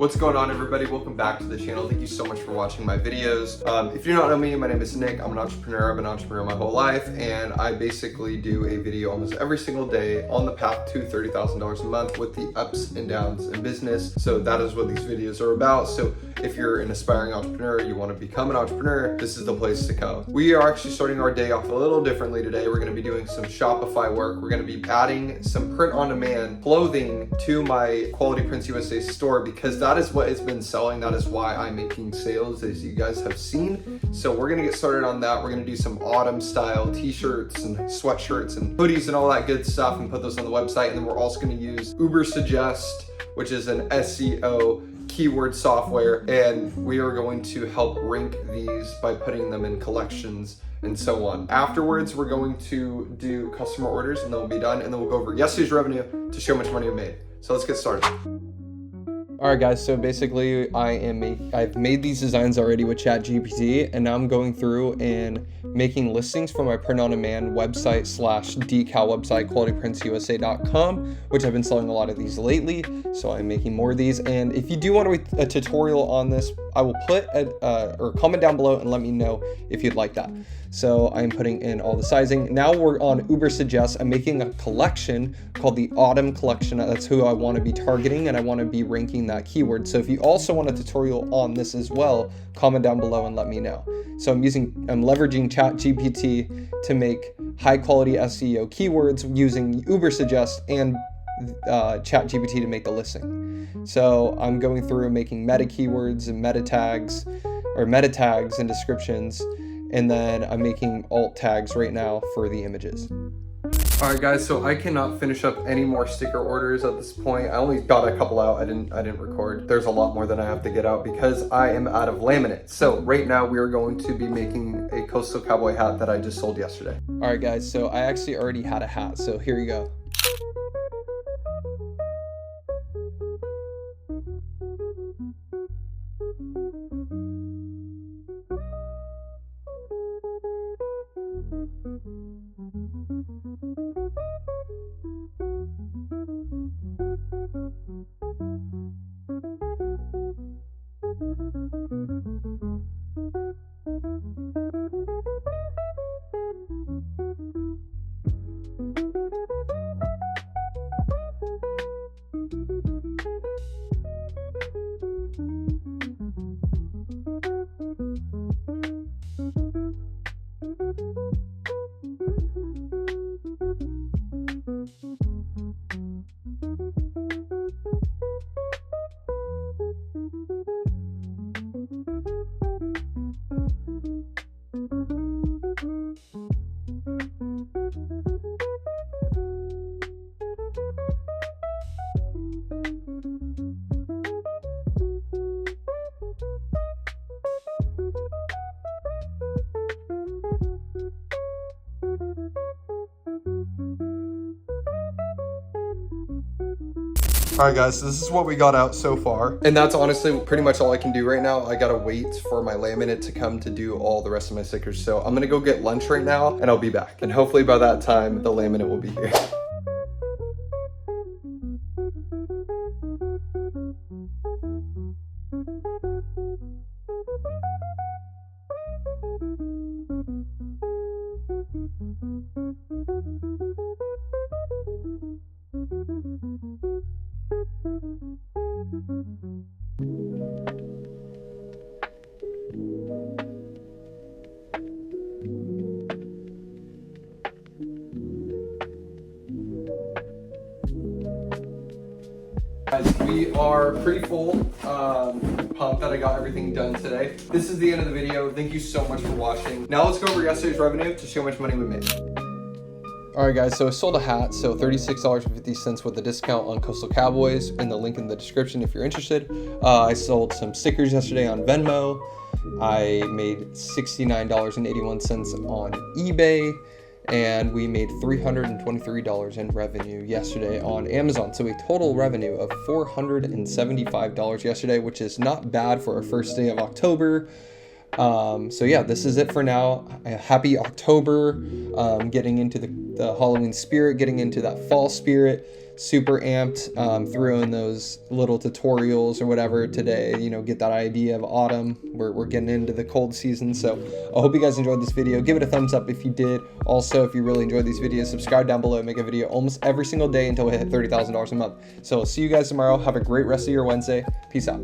What's going on, everybody? Welcome back to the channel. Thank you so much for watching my videos. If you don't know me, my name is Nick. I'm an entrepreneur. I've been an entrepreneur my whole life, and I basically do a video almost every single day on the path to $30,000 a month with the ups and downs in business. So that is what these videos are about. So if you're an aspiring entrepreneur, you want to become an entrepreneur, this is the place to come. We are actually starting our day off a little differently today. We're going to be doing some Shopify work. We're going to be adding some print-on-demand clothing to my Quality Prints USA store because that is what it's been selling. That is why I'm making sales, as you guys have seen. So we're going to get started on that. We're going to do some autumn style t-shirts and sweatshirts and hoodies and all that good stuff and put those on the website. And then we're also going to use Suggest, which is an SEO keyword software, and we are going to help rank these by putting them in collections and so on. Afterwards, we're going to do customer orders and then we'll be done, and then we'll go over yesterday's revenue to show how much money we made. So let's get started. All right, guys, so basically I've made these designs already with ChatGPT, and now I'm going through and making listings for my print-on-demand website / decal website, qualityprintsusa.com, which I've been selling a lot of these lately. So I'm making more of these. And if you do want a tutorial on this, I will put or comment down below and let me know if you'd like that. So I'm putting in all the sizing. Now we're on Suggest. I'm making a collection called the Autumn Collection. That's who I want to be targeting, and I want to be ranking that keyword. So if you also want a tutorial on this as well, comment down below and let me know. So I'm leveraging ChatGPT to make high quality SEO keywords using Suggest and ChatGPT to make the listing. So I'm going through making meta keywords and meta tags and descriptions, and then I'm making alt tags right now for the images. All right, guys, so I cannot finish up any more sticker orders at this point. I only got a couple out. I didn't record. There's a lot more that I have to get out because I am out of laminate. So right now we are going to be making a Coastal Cowboy hat that I just sold yesterday. All right, guys, so I actually already had a hat, so here you go. All right, guys, so this is what we got out so far. And that's honestly pretty much all I can do right now. I gotta wait for my laminate to come to do all the rest of my stickers. So I'm gonna go get lunch right now and I'll be back. And hopefully by that time, the laminate will be here. Guys, we are pretty full, pumped that I got everything done today. This is the end of the video. Thank you so much for watching. Now let's go over yesterday's revenue to show how much money we made. All right, guys, so I sold a hat, so $36.50 with a discount on Coastal Cowboys, and the link in the description if you're interested. I sold some stickers yesterday on Venmo. I made $69.81 on eBay. And we made $323 in revenue yesterday on Amazon. So a total revenue of $475 yesterday, which is not bad for our first day of October. So yeah, this is it for now. Happy October, getting into the Halloween spirit, getting into that fall spirit. super amped through in those little tutorials or whatever today, you know, get that idea of autumn. We're getting into the cold season. So I hope you guys enjoyed this video. Give it a thumbs up if you did. Also, if you really enjoyed these videos, subscribe down below. I make a video almost every single day until we hit $30,000 a month. So I'll see you guys tomorrow. Have a great rest of your Wednesday. Peace out.